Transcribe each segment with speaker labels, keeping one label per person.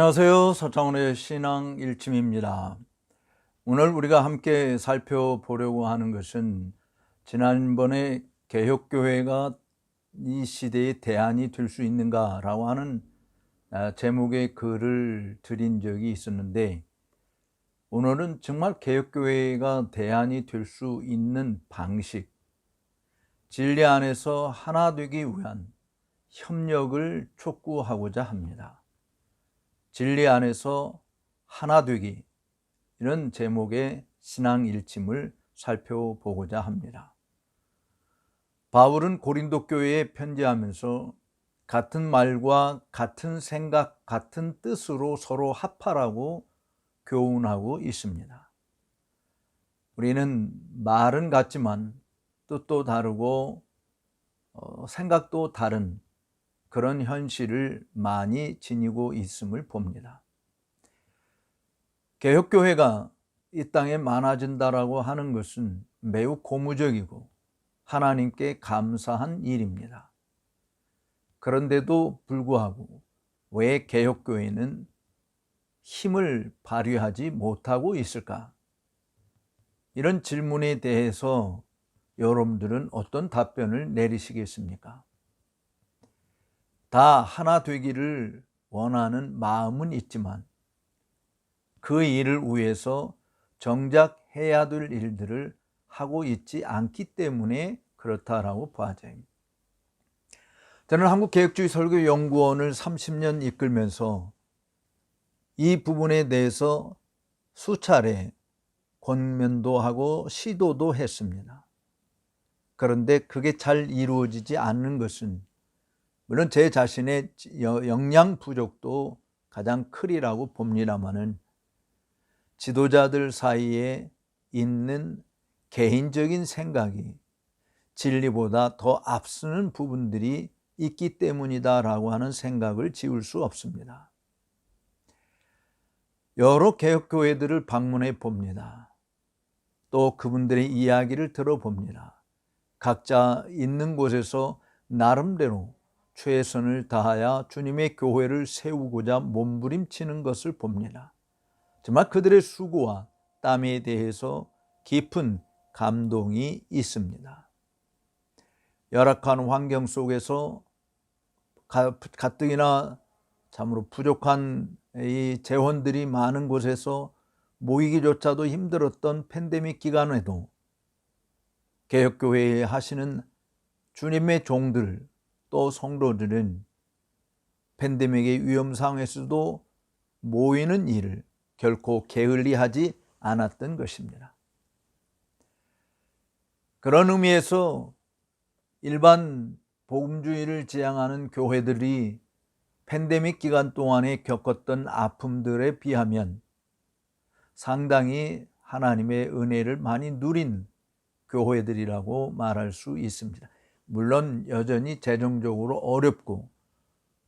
Speaker 1: 안녕하세요. 서창훈의 신앙 일침입니다. 오늘 우리가 함께 살펴보려고 하는 것은 지난번에 개혁교회가 이 시대의 대안이 될 수 있는가라고 하는 제목의 글을 드린 적이 있었는데, 오늘은 정말 개혁교회가 대안이 될 수 있는 방식, 진리 안에서 하나 되기 위한 협력을 촉구하고자 합니다. 진리 안에서 하나 되기, 이런 제목의 신앙 일침을 살펴보고자 합니다. 바울은 고린도 교회에 편지하면서 같은 말과 같은 생각, 같은 뜻으로 서로 합하라고 교훈하고 있습니다. 우리는 말은 같지만 뜻도 다르고 생각도 다른 그런 현실을 많이 지니고 있음을 봅니다. 개혁교회가 이 땅에 많아진다라고 하는 것은 매우 고무적이고 하나님께 감사한 일입니다. 그런데도 불구하고 왜 개혁교회는 힘을 발휘하지 못하고 있을까? 이런 질문에 대해서 여러분들은 어떤 답변을 내리시겠습니까? 다 하나 되기를 원하는 마음은 있지만 그 일을 위해서 정작 해야 될 일들을 하고 있지 않기 때문에 그렇다라고 봐져요. 저는 한국개혁주의설교연구원을 30년 이끌면서 이 부분에 대해서 수차례 권면도 하고 시도도 했습니다. 그런데 그게 잘 이루어지지 않는 것은 물론 제 자신의 역량 부족도 가장 크리라고 봅니다마는 지도자들 사이에 있는 개인적인 생각이 진리보다 더 앞서는 부분들이 있기 때문이다라고 하는 생각을 지울 수 없습니다. 여러 개혁교회들을 방문해 봅니다. 또 그분들의 이야기를 들어봅니다. 각자 있는 곳에서 나름대로 최선을 다하여 주님의 교회를 세우고자 몸부림치는 것을 봅니다. 정말 그들의 수고와 땀에 대해서 깊은 감동이 있습니다. 열악한 환경 속에서 가뜩이나 참으로 부족한 이 재원들이 많은 곳에서 모이기조차도 힘들었던 팬데믹 기간에도 개혁교회에 하시는 주님의 종들 또 성도들은 팬데믹의 위험 상황에서도 모이는 일을 결코 게을리하지 않았던 것입니다. 그런 의미에서 일반 복음주의를 지향하는 교회들이 팬데믹 기간 동안에 겪었던 아픔들에 비하면 상당히 하나님의 은혜를 많이 누린 교회들이라고 말할 수 있습니다. 물론 여전히 재정적으로 어렵고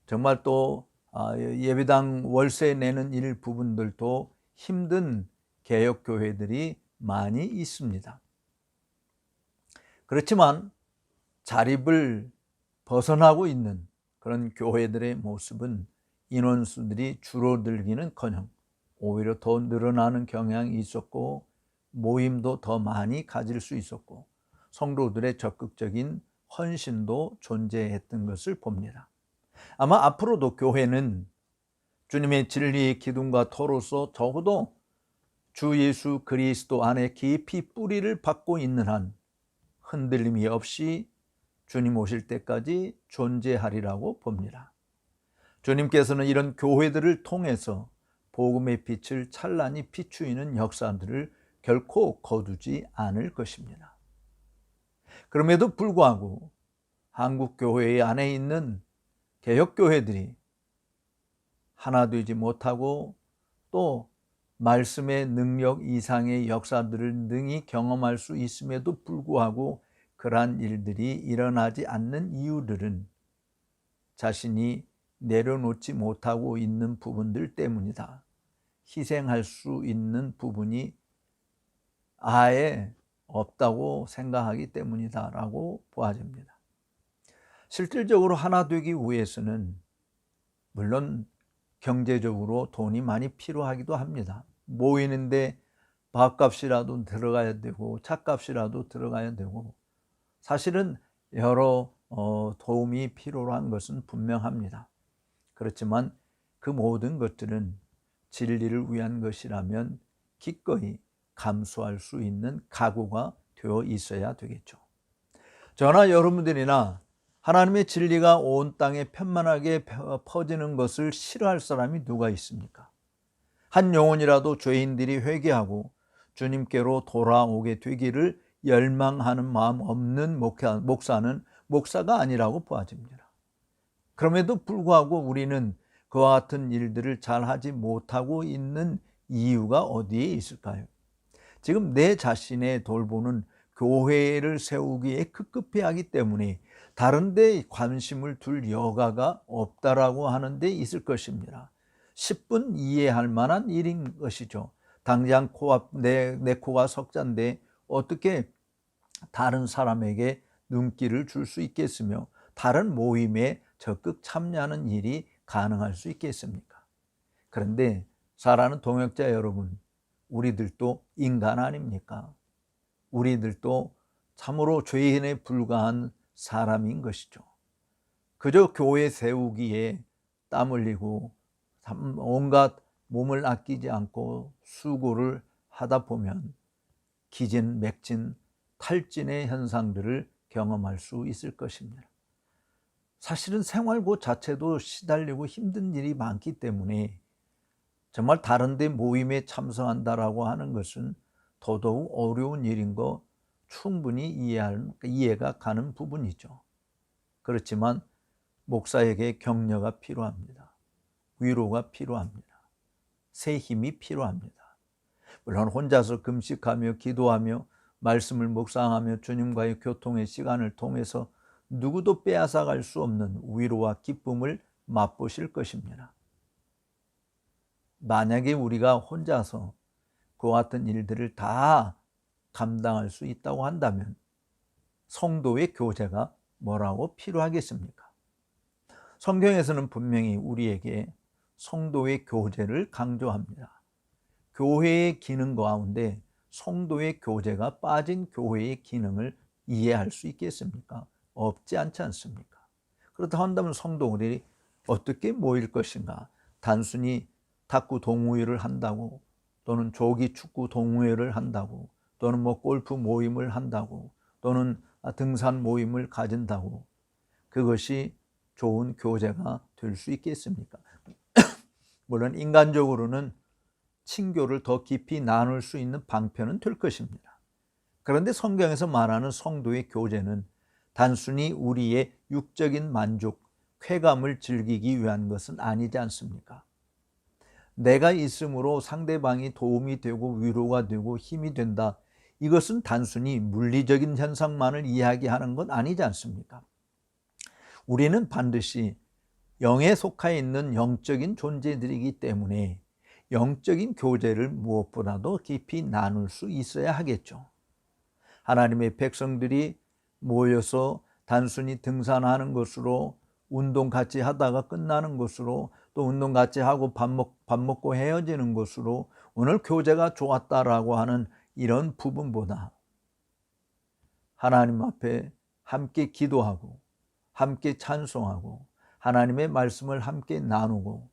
Speaker 1: 정말 또 예배당 월세 내는 일 부분들도 힘든 개혁교회들이 많이 있습니다. 그렇지만 자립을 벗어나고 있는 그런 교회들의 모습은 인원수들이 줄어들기는커녕 오히려 더 늘어나는 경향이 있었고 모임도 더 많이 가질 수 있었고 성도들의 적극적인 헌신도 존재했던 것을 봅니다. 아마 앞으로도 교회는 주님의 진리의 기둥과 터로서 적어도 주 예수 그리스도 안에 깊이 뿌리를 받고 있는 한 흔들림이 없이 주님 오실 때까지 존재하리라고 봅니다. 주님께서는 이런 교회들을 통해서 복음의 빛을 찬란히 비추이는 역사들을 결코 거두지 않을 것입니다. 그럼에도 불구하고 한국 교회 안에 있는 개혁교회들이 하나 되지 못하고 또 말씀의 능력 이상의 역사들을 능히 경험할 수 있음에도 불구하고 그러한 일들이 일어나지 않는 이유들은 자신이 내려놓지 못하고 있는 부분들 때문이다. 희생할 수 있는 부분이 아예 없다고 생각하기 때문이다라고 보아집니다. 실질적으로 하나 되기 위해서는 물론 경제적으로 돈이 많이 필요하기도 합니다. 모이는데 밥값이라도 들어가야 되고 차값이라도 들어가야 되고 사실은 여러 도움이 필요한 것은 분명합니다. 그렇지만 그 모든 것들은 진리를 위한 것이라면 기꺼이 감수할 수 있는 각오가 되어 있어야 되겠죠. 저나 여러분들이나 하나님의 진리가 온 땅에 편만하게 퍼지는 것을 싫어할 사람이 누가 있습니까? 한 영혼이라도 죄인들이 회개하고 주님께로 돌아오게 되기를 열망하는 마음 없는 목사는 목사가 아니라고 보아집니다. 그럼에도 불구하고 우리는 그와 같은 일들을 잘 하지 못하고 있는 이유가 어디에 있을까요? 지금 내 자신의 돌보는 교회를 세우기에 급급해 하기 때문에 다른 데 관심을 둘 여가가 없다라고 하는 데 있을 것입니다. 10분 이해할 만한 일인 것이죠. 당장 내 코가 석잔데 어떻게 다른 사람에게 눈길을 줄 수 있겠으며 다른 모임에 적극 참여하는 일이 가능할 수 있겠습니까? 그런데 사랑하는 동역자 여러분, 우리들도 인간 아닙니까? 우리들도 참으로 죄인에 불과한 사람인 것이죠. 그저 교회 세우기에 땀 흘리고 온갖 몸을 아끼지 않고 수고를 하다 보면 기진, 맥진, 탈진의 현상들을 경험할 수 있을 것입니다. 사실은 생활 그 자체도 시달리고 힘든 일이 많기 때문에 정말 다른 데 모임에 참석한다라고 하는 것은 더더욱 어려운 일인 거 충분히 이해가 가는 부분이죠. 그렇지만 목사에게 격려가 필요합니다. 위로가 필요합니다. 새 힘이 필요합니다. 물론 혼자서 금식하며 기도하며 말씀을 묵상하며 주님과의 교통의 시간을 통해서 누구도 빼앗아갈 수 없는 위로와 기쁨을 맛보실 것입니다. 만약에 우리가 혼자서 그와 같은 일들을 다 감당할 수 있다고 한다면 성도의 교제가 뭐라고 필요하겠습니까? 성경에서는 분명히 우리에게 성도의 교제를 강조합니다. 교회의 기능 가운데 성도의 교제가 빠진 교회의 기능을 이해할 수 있겠습니까? 없지 않지 않습니까? 그렇다 한다면 성도들이 어떻게 모일 것인가? 단순히 탁구 동호회를 한다고 또는 조기 축구 동호회를 한다고 또는 골프 모임을 한다고 또는 등산 모임을 가진다고 그것이 좋은 교제가 될 수 있겠습니까? 물론 인간적으로는 친교를 더 깊이 나눌 수 있는 방편은 될 것입니다. 그런데 성경에서 말하는 성도의 교제는 단순히 우리의 육적인 만족, 쾌감을 즐기기 위한 것은 아니지 않습니까? 내가 있음으로 상대방이 도움이 되고 위로가 되고 힘이 된다. 이것은 단순히 물리적인 현상만을 이야기하는 건 아니지 않습니까? 우리는 반드시 영에 속해 있는 영적인 존재들이기 때문에 영적인 교제를 무엇보다도 깊이 나눌 수 있어야 하겠죠. 하나님의 백성들이 모여서 단순히 등산하는 것으로 운동 같이 하다가 끝나는 것으로 또 운동 같이 하고 밥 먹고 헤어지는 것으로 오늘 교제가 좋았다라고 하는 이런 부분보다 하나님 앞에 함께 기도하고 함께 찬송하고 하나님의 말씀을 함께 나누고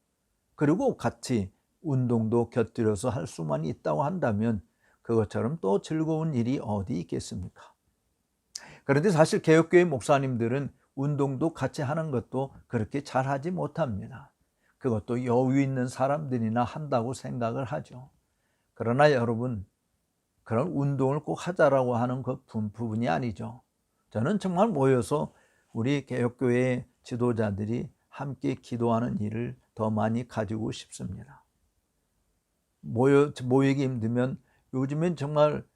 Speaker 1: 그리고 같이 운동도 곁들여서 할 수만 있다고 한다면 그것처럼 또 즐거운 일이 어디 있겠습니까? 그런데 사실 개혁교회 목사님들은 운동도 같이 하는 것도 그렇게 잘하지 못합니다. 그것도 여유 있는 사람들이나 한다고 생각을 하죠. 그러나 여러분, 그런 운동을 꼭 하자라고 하는 그 부분이 아니죠. 저는 정말 모여서 우리 개혁교회 지도자들이 함께 기도하는 일을 더 많이 가지고 싶습니다. 모이기 힘들면 요즘엔 정말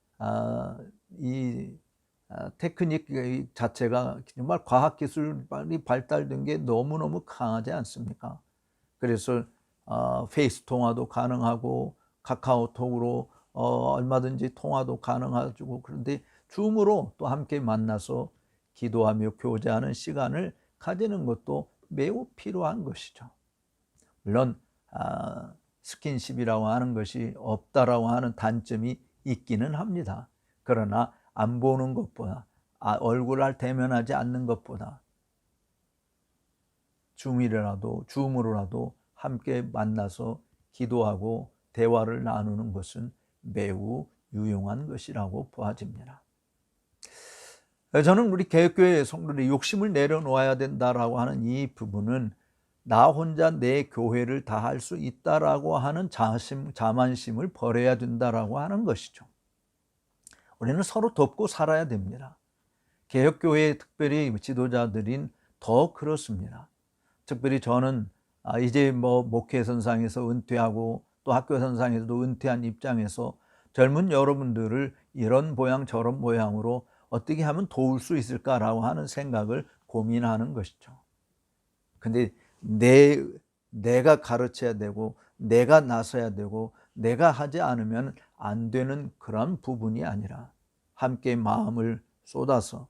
Speaker 1: 테크닉 자체가 정말 과학기술이 발달된 게 너무너무 강하지 않습니까? 그래서 페이스 통화도 가능하고 카카오톡으로 얼마든지 통화도 가능하고 그런데 줌으로 또 함께 만나서 기도하며 교제하는 시간을 가지는 것도 매우 필요한 것이죠. 물론 스킨십이라고 하는 것이 없다라고 하는 단점이 있기는 합니다. 그러나 안 보는 것보다, 얼굴을 대면하지 않는 것보다 줌으로라도 함께 만나서 기도하고 대화를 나누는 것은 매우 유용한 것이라고 보아집니다. 저는 우리 개혁교회 성도들이 욕심을 내려놓아야 된다라고 하는 이 부분은 나 혼자 내 교회를 다 할 수 있다라고 하는 자만심을 버려야 된다라고 하는 것이죠. 우리는 서로 돕고 살아야 됩니다. 개혁교회의 특별히 지도자들인 더 그렇습니다. 특별히 저는 이제 목회 선상에서 은퇴하고 또 학교 선상에서도 은퇴한 입장에서 젊은 여러분들을 이런 모양 저런 모양으로 어떻게 하면 도울 수 있을까라고 하는 생각을 고민하는 것이죠. 근데 내가 가르쳐야 되고 내가 나서야 되고 내가 하지 않으면 안 되는 그런 부분이 아니라 함께 마음을 쏟아서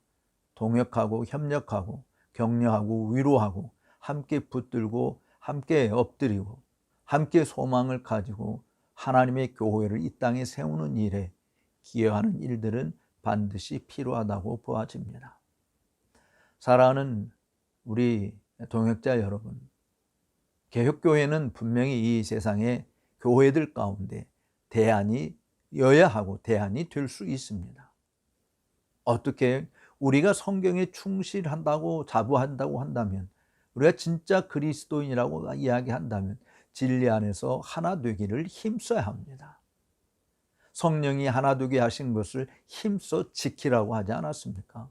Speaker 1: 동역하고 협력하고 격려하고 위로하고 함께 붙들고 함께 엎드리고 함께 소망을 가지고 하나님의 교회를 이 땅에 세우는 일에 기여하는 일들은 반드시 필요하다고 보아집니다. 사랑하는 우리 동역자 여러분, 개혁교회는 분명히 이 세상의 교회들 가운데 대안이여야 하고 대안이 될 수 있습니다. 어떻게 우리가 성경에 충실한다고 자부한다고 한다면, 우리가 진짜 그리스도인이라고 이야기한다면 진리 안에서 하나 되기를 힘써야 합니다. 성령이 하나 되게 하신 것을 힘써 지키라고 하지 않았습니까?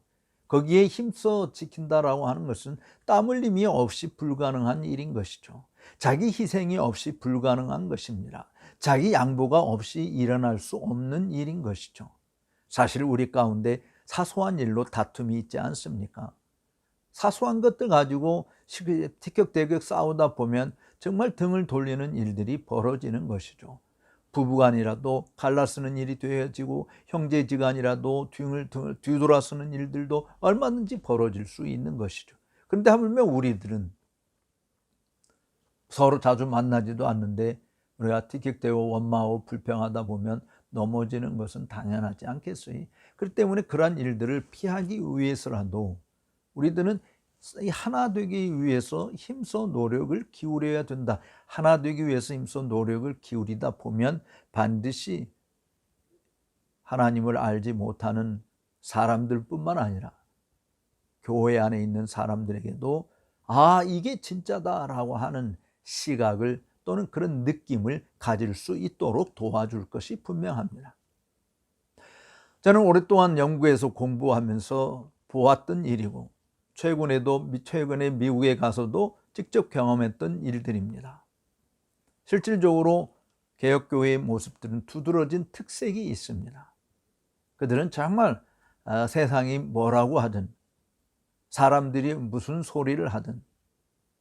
Speaker 1: 거기에 힘써 지킨다라고 하는 것은 땀 흘림이 없이 불가능한 일인 것이죠. 자기 희생이 없이 불가능한 것입니다. 자기 양보가 없이 일어날 수 없는 일인 것이죠. 사실 우리 가운데 사소한 일로 다툼이 있지 않습니까? 사소한 것들 가지고 티격태격 싸우다 보면 정말 등을 돌리는 일들이 벌어지는 것이죠. 부부간이라도 갈라쓰는 일이 되어지고 형제지간이라도 등을 뒤돌아쓰는 일들도 얼마든지 벌어질 수 있는 것이죠. 그런데 하물며 우리들은 서로 자주 만나지도 않는데 우리가 티격태격 원망하고 불평하다 보면 넘어지는 것은 당연하지 않겠어요. 그렇기 때문에 그러한 일들을 피하기 위해서라도 우리들은 하나 되기 위해서 힘써 노력을 기울여야 된다. 하나 되기 위해서 힘써 노력을 기울이다 보면 반드시 하나님을 알지 못하는 사람들뿐만 아니라 교회 안에 있는 사람들에게도 이게 진짜다라고 하는 시각을 또는 그런 느낌을 가질 수 있도록 도와줄 것이 분명합니다. 저는 오랫동안 연구해서 공부하면서 보았던 일이고 최근에 미국에 가서도 직접 경험했던 일들입니다. 실질적으로 개혁교회의 모습들은 두드러진 특색이 있습니다. 그들은 정말 세상이 뭐라고 하든 사람들이 무슨 소리를 하든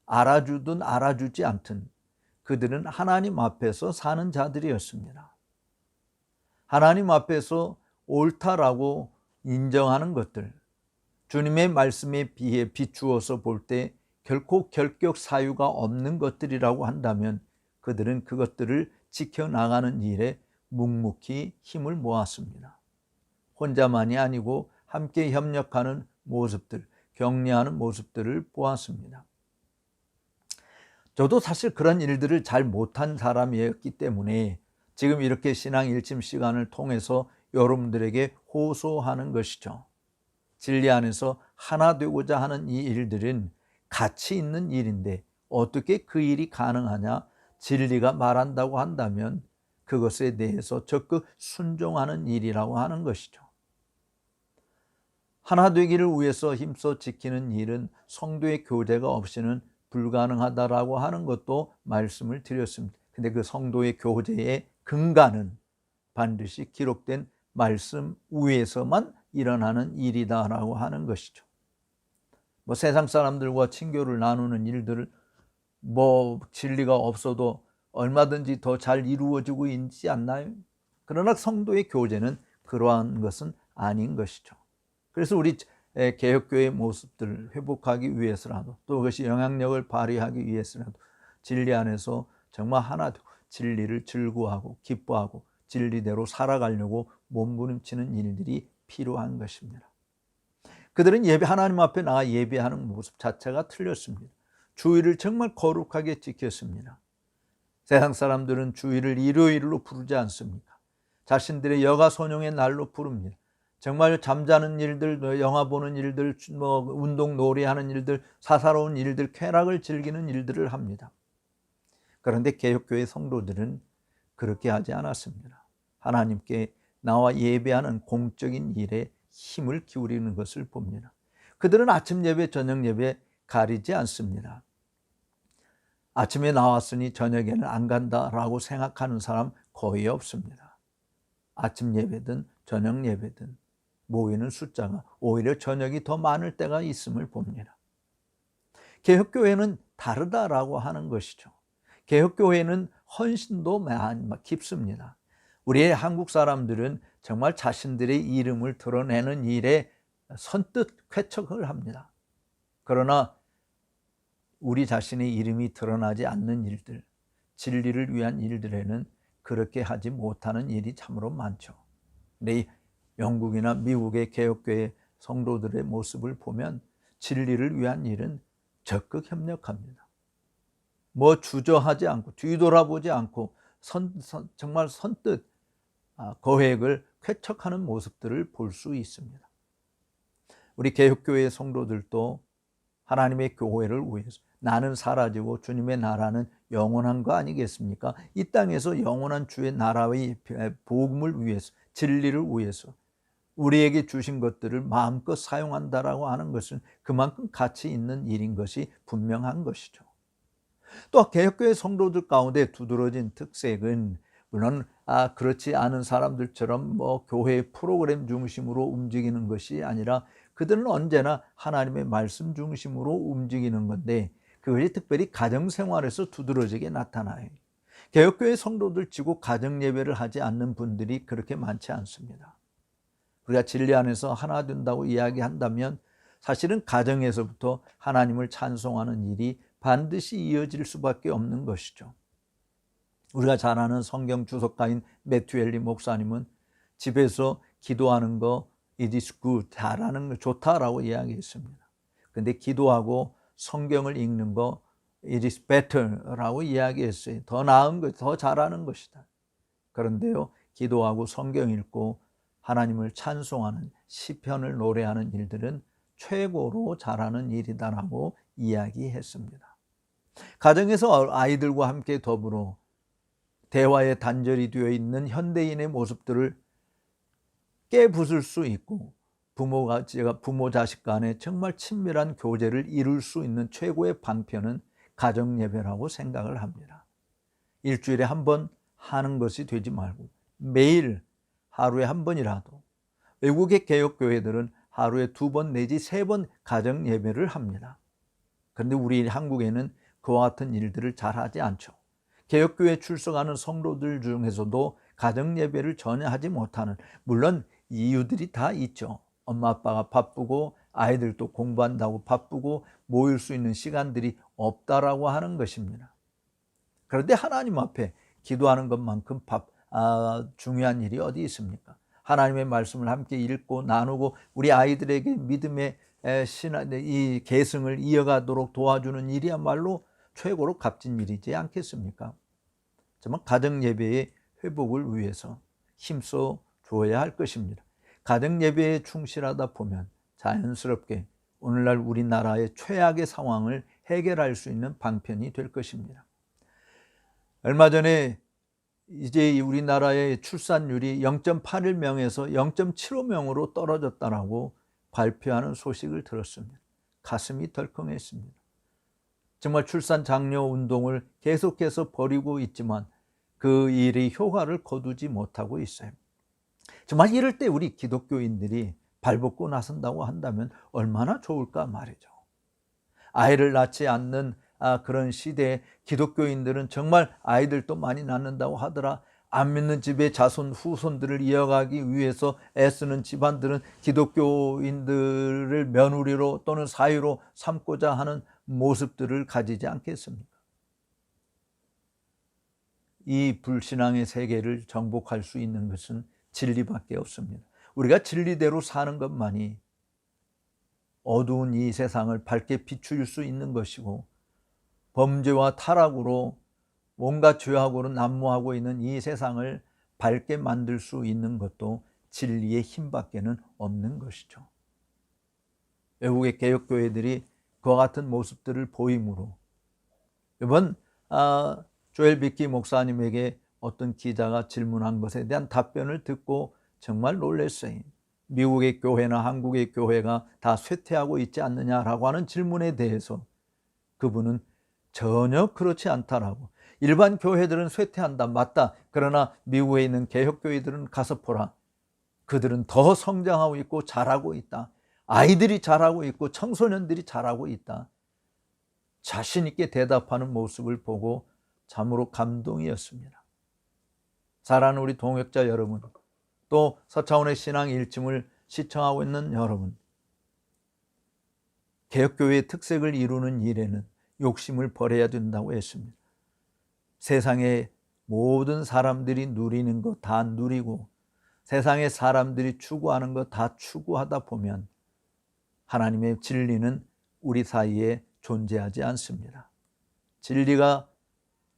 Speaker 1: 알아주든 알아주지 않든 그들은 하나님 앞에서 사는 자들이었습니다. 하나님 앞에서 옳다라고 인정하는 것들, 주님의 말씀에 비해 비추어서 볼 때 결코 결격 사유가 없는 것들이라고 한다면 그들은 그것들을 지켜나가는 일에 묵묵히 힘을 모았습니다. 혼자만이 아니고 함께 협력하는 모습들, 격려하는 모습들을 보았습니다. 저도 사실 그런 일들을 잘 못한 사람이었기 때문에 지금 이렇게 신앙 일침 시간을 통해서 여러분들에게 호소하는 것이죠. 진리 안에서 하나 되고자 하는 이 일들은 가치 있는 일인데 어떻게 그 일이 가능하냐? 진리가 말한다고 한다면 그것에 대해서 적극 순종하는 일이라고 하는 것이죠. 하나 되기를 위해서 힘써 지키는 일은 성도의 교제가 없이는 불가능하다라고 하는 것도 말씀을 드렸습니다. 근데 그 성도의 교제의 근간은 반드시 기록된 말씀 위에서만 일어나는 일이다라고 하는 것이죠. 세상 사람들과 친교를 나누는 일들을 진리가 없어도 얼마든지 더 잘 이루어지고 있지 않나요? 그러나 성도의 교제는 그러한 것은 아닌 것이죠. 그래서 우리 개혁교회의 모습들을 회복하기 위해서라도 또 그것이 영향력을 발휘하기 위해서라도 진리 안에서 정말 하나 되고 진리를 즐거워하고 기뻐하고 진리대로 살아가려고 몸부림치는 일들이 필요한 것입니다. 그들은 하나님 앞에 나가 예배하는 모습 자체가 틀렸습니다. 주일을 정말 거룩하게 지켰습니다. 세상 사람들은 주일을 일요일로 부르지 않습니까? 자신들의 여가 선용의 날로 부릅니다. 정말 잠자는 일들, 영화 보는 일들, 운동 놀이하는 일들, 사사로운 일들, 쾌락을 즐기는 일들을 합니다. 그런데 개혁교회 성도들은 그렇게 하지 않았습니다. 하나님께 나와 예배하는 공적인 일에 힘을 기울이는 것을 봅니다. 그들은 아침 예배, 저녁 예배 가리지 않습니다. 아침에 나왔으니 저녁에는 안 간다라고 생각하는 사람 거의 없습니다. 아침 예배든 저녁 예배든 모이는 숫자가 오히려 저녁이 더 많을 때가 있음을 봅니다. 개혁교회는 다르다라고 하는 것이죠. 개혁교회는 헌신도 깊습니다. 우리의 한국 사람들은 정말 자신들의 이름을 드러내는 일에 선뜻 쾌척을 합니다. 그러나 우리 자신의 이름이 드러나지 않는 일들, 진리를 위한 일들에는 그렇게 하지 못하는 일이 참으로 많죠. 근데 영국이나 미국의 개혁교회 성도들의 모습을 보면 진리를 위한 일은 적극 협력합니다. 주저하지 않고 뒤돌아보지 않고 정말 선뜻 거획을 쾌척하는 모습들을 볼 수 있습니다. 우리 개혁교회 성도들도 하나님의 교회를 위해서 나는 사라지고 주님의 나라는 영원한 거 아니겠습니까? 이 땅에서 영원한 주의 나라의 복음을 위해서, 진리를 위해서 우리에게 주신 것들을 마음껏 사용한다라고 하는 것은 그만큼 가치 있는 일인 것이 분명한 것이죠. 또 개혁교회 성도들 가운데 두드러진 특색은 물론 그렇지 않은 사람들처럼 교회 프로그램 중심으로 움직이는 것이 아니라 그들은 언제나 하나님의 말씀 중심으로 움직이는 건데 그것이 특별히 가정생활에서 두드러지게 나타나요. 개혁교회 성도들 치고 가정예배를 하지 않는 분들이 그렇게 많지 않습니다. 우리가 진리 안에서 하나 된다고 이야기한다면 사실은 가정에서부터 하나님을 찬송하는 일이 반드시 이어질 수밖에 없는 것이죠. 우리가 잘 아는 성경 주석가인 매튜 헨리 목사님은 집에서 기도하는 거 it is good, 잘하는 거 좋다라고 이야기했습니다. 근데 기도하고 성경을 읽는 거 it is better라고 이야기했어요. 더 나은 것, 더 잘하는 것이다. 그런데요, 기도하고 성경 읽고 하나님을 찬송하는 시편을 노래하는 일들은 최고로 잘하는 일이다라고 이야기했습니다. 가정에서 아이들과 함께 더불어 대화에 단절이 되어 있는 현대인의 모습들을 깨부술 수 있고 부모 자식 간에 정말 친밀한 교제를 이룰 수 있는 최고의 방편은 가정 예배라고 생각을 합니다. 일주일에 한 번 하는 것이 되지 말고 매일 하루에 한 번이라도, 외국의 개혁교회들은 하루에 2번 내지 3번 가정 예배를 합니다. 그런데 우리 한국에는 그와 같은 일들을 잘 하지 않죠. 개혁교회 출석하는 성도들 중에서도 가정 예배를 전혀 하지 못하는, 물론 이유들이 다 있죠. 엄마 아빠가 바쁘고 아이들도 공부한다고 바쁘고 모일 수 있는 시간들이 없다라고 하는 것입니다. 그런데 하나님 앞에 기도하는 것만큼 중요한 일이 어디 있습니까? 하나님의 말씀을 함께 읽고 나누고 우리 아이들에게 믿음의 이 계승을 이어가도록 도와주는 일이야말로 최고로 값진 일이지 않겠습니까? 정말 가정 예배의 회복을 위해서 힘써 줘야 할 것입니다. 가정 예배에 충실하다 보면 자연스럽게 오늘날 우리나라의 최악의 상황을 해결할 수 있는 방편이 될 것입니다. 얼마 전에 이제 우리나라의 출산율이 0.81명에서 0.75명으로 떨어졌다라고 발표하는 소식을 들었습니다. 가슴이 덜컹했습니다. 정말 출산 장려 운동을 계속해서 벌이고 있지만 그 일이 효과를 거두지 못하고 있어요. 정말 이럴 때 우리 기독교인들이 발벗고 나선다고 한다면 얼마나 좋을까 말이죠. 아이를 낳지 않는 그런 시대에 기독교인들은 정말 아이들도 많이 낳는다고 하더라. 안 믿는 집의 자손 후손들을 이어가기 위해서 애쓰는 집안들은 기독교인들을 며느리로 또는 사위로 삼고자 하는 모습들을 가지지 않겠습니까? 이 불신앙의 세계를 정복할 수 있는 것은 진리밖에 없습니다. 우리가 진리대로 사는 것만이 어두운 이 세상을 밝게 비출 수 있는 것이고, 범죄와 타락으로 온갖 죄악으로 난무하고 있는 이 세상을 밝게 만들 수 있는 것도 진리의 힘밖에는 없는 것이죠. 외국의 개혁교회들이 그와 같은 모습들을 보이므로 이번 조엘 비키 목사님에게 어떤 기자가 질문한 것에 대한 답변을 듣고 정말 놀랐어요. 미국의 교회나 한국의 교회가 다 쇠퇴하고 있지 않느냐라고 하는 질문에 대해서 그분은 전혀 그렇지 않다라고. 일반 교회들은 쇠퇴한다, 맞다. 그러나 미국에 있는 개혁교회들은 가서 보라. 그들은 더 성장하고 있고 잘하고 있다. 아이들이 잘하고 있고 청소년들이 잘하고 있다. 자신 있게 대답하는 모습을 보고 참으로 감동이었습니다. 사랑하는 우리 동역자 여러분, 또 서차원의 신앙 일침을 시청하고 있는 여러분, 개혁교회의 특색을 이루는 일에는 욕심을 버려야 된다고 했습니다. 세상의 모든 사람들이 누리는 것 다 누리고 세상의 사람들이 추구하는 것 다 추구하다 보면 하나님의 진리는 우리 사이에 존재하지 않습니다. 진리가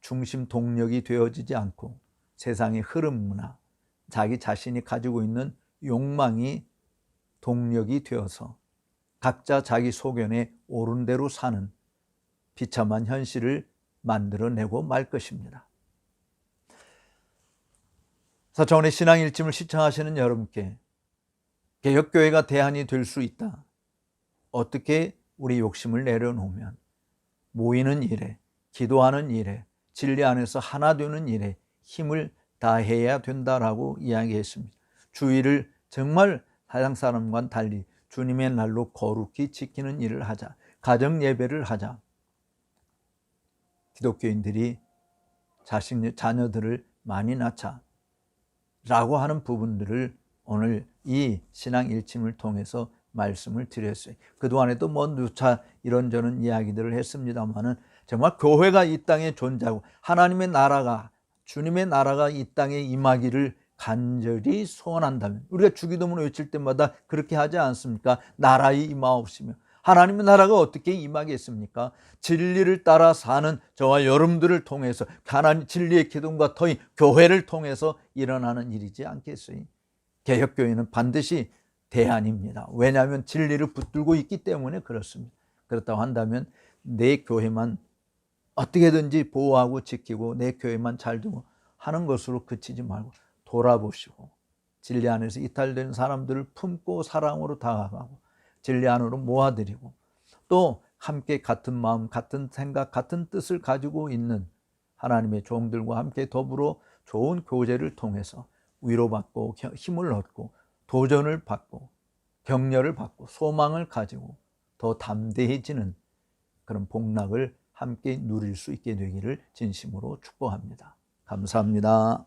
Speaker 1: 중심 동력이 되어지지 않고 세상의 흐름 문화, 자기 자신이 가지고 있는 욕망이 동력이 되어서 각자 자기 소견에 옳은 대로 사는 비참한 현실을 만들어내고 말 것입니다. 서차원의 신앙 일침을 시청하시는 여러분께 개혁교회가 대안이 될 수 있다. 어떻게 우리 욕심을 내려놓으면 모이는 일에, 기도하는 일에, 진리 안에서 하나 되는 일에 힘을 다해야 된다라고 이야기했습니다. 주의를 정말 세상 사람과는 달리 주님의 날로 거룩히 지키는 일을 하자. 가정 예배를 하자. 기독교인들이 자녀들을 많이 낳자 라고 하는 부분들을 오늘 이 신앙 일침을 통해서 말씀을 드렸어요. 그동안에도 누차 이런저런 이야기들을 했습니다만은 정말 교회가 이 땅에 존재하고 하나님의 나라가, 주님의 나라가 이 땅에 임하기를 간절히 소원한다면, 우리가 주기도문을 외칠 때마다 그렇게 하지 않습니까? 나라의 임하옵시며. 하나님의 나라가 어떻게 임하겠습니까? 진리를 따라 사는 저와 여러분들을 통해서, 하나님 진리의 기둥과 터인 교회를 통해서 일어나는 일이지 않겠어요? 개혁교회는 반드시 대안입니다. 왜냐하면 진리를 붙들고 있기 때문에 그렇습니다. 그렇다고 한다면 내 교회만 어떻게든지 보호하고 지키고 내 교회만 잘 두고 하는 것으로 그치지 말고 돌아보시고 진리 안에서 이탈된 사람들을 품고 사랑으로 다가가고 진리 안으로 모아드리고 또 함께 같은 마음, 같은 생각, 같은 뜻을 가지고 있는 하나님의 종들과 함께 더불어 좋은 교제를 통해서 위로받고 힘을 얻고 도전을 받고 격려를 받고 소망을 가지고 더 담대해지는 그런 복락을 함께 누릴 수 있게 되기를 진심으로 축복합니다. 감사합니다.